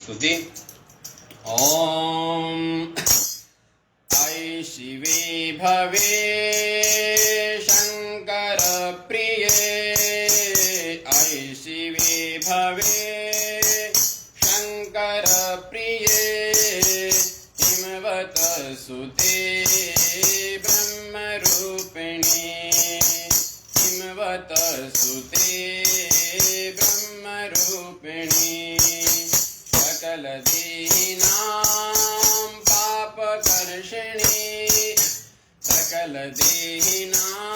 स्तुति। ॐ ऐ शिवे भवे शंकर प्रिये, ऐ शिवे भवे शंकर प्रिये, हिमवत सुते ब्रह्मरूपिणी, हिमवत सुते ब्रह्मरूपिणी, सकल देहिनां पापकर्षिणी, सकल देहिनां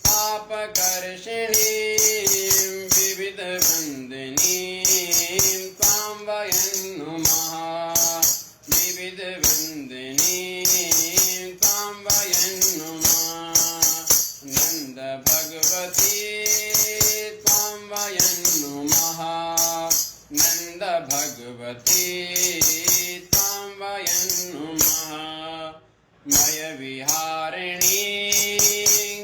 पापकर्षिणी, विविध वंदिनी त्वां वयं नुमः, विविध वंदिनी त्वां वयं नुमः, नंद भगवती त्वां वयं नुमः, नंद भगवती त्वां वयं नुमः, मय विहारिणी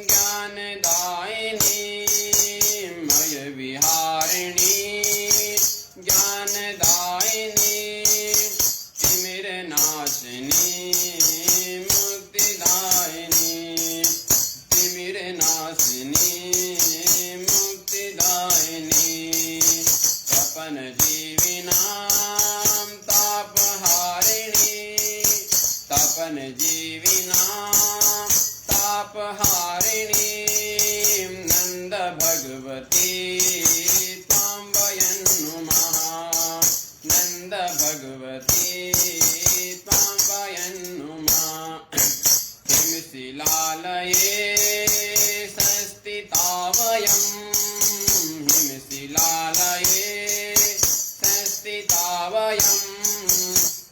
ज्ञानदायिनी, मय विहारिणी ज्ञानदायिनी, तिमिरनाशिनी मुक्तिदायिनी, तिमिरनाशिनी मुक्तिदायिनी, तपन जीविनां तापहारिणी, तपन जीविनां तापहारिणी, नंद भगवती त्वां वयं नुमः, नंद भगवती त्वां वयं नुमः, हिमशिलालये संस्थिता वयं, हिमशिलालये संस्थिता वयं,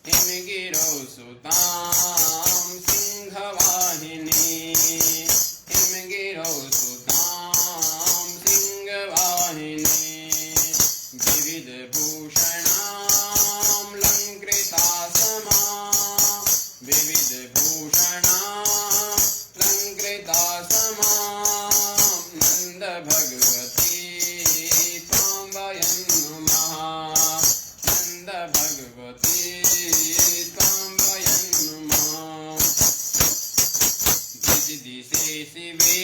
हिमगिरौ सुतां सिंहवाहिनी, हिमगिरौ सुतां सिंहवाहिनी, विविध भूषणां लंकृता समा, विविध भूषणां लंकृता समा, नंद भगवती त्वां वयं नुमः, नंद भगवती त्वां वयं नुमः, दिशि दिशि शिवे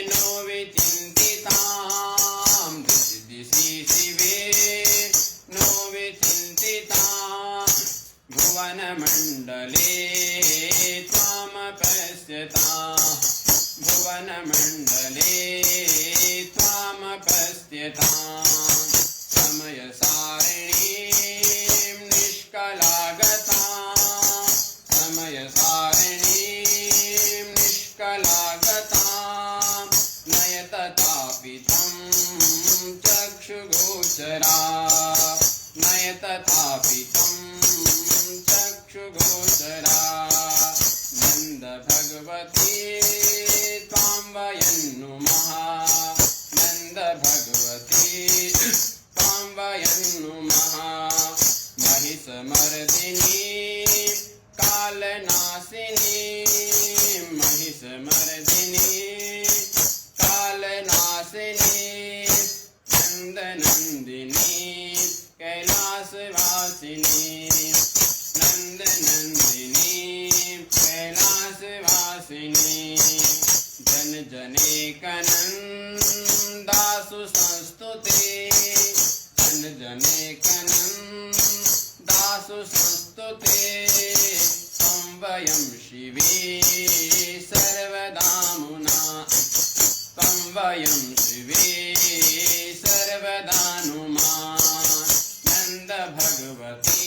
नो विचिन्तितां, दिशि दिशि शिवे नो विचिन्तितां, भुवनमण्डले त्वामपश्यतां, भुवनमण्डले त्वामपश्यतां, समयसारिणीं निष्कलागतां, समयसारिणीं निष्कलागतां, नयततापितं चक्षुगोचरा, नयततापितं चक्षुगोचरा, नंद भगवती त्वां वयं नुमः, नंद भगवती त्वां वयं नुमः, महिषमर्दिनी कालनाशिनी, महिषमर्दिनी कालनाशिनी, नंदनंदिनी कैलासवासिनी, नंदनंदिनी कैलासवासिनी, जन जनेकनंदासु संस्तुते, जन जनेकनंदासु संस्तुते, त्वं वयं शिवे सर्वदा मुना, त्वं वयं शिवे सर्वदा नुमा, नंद भगवती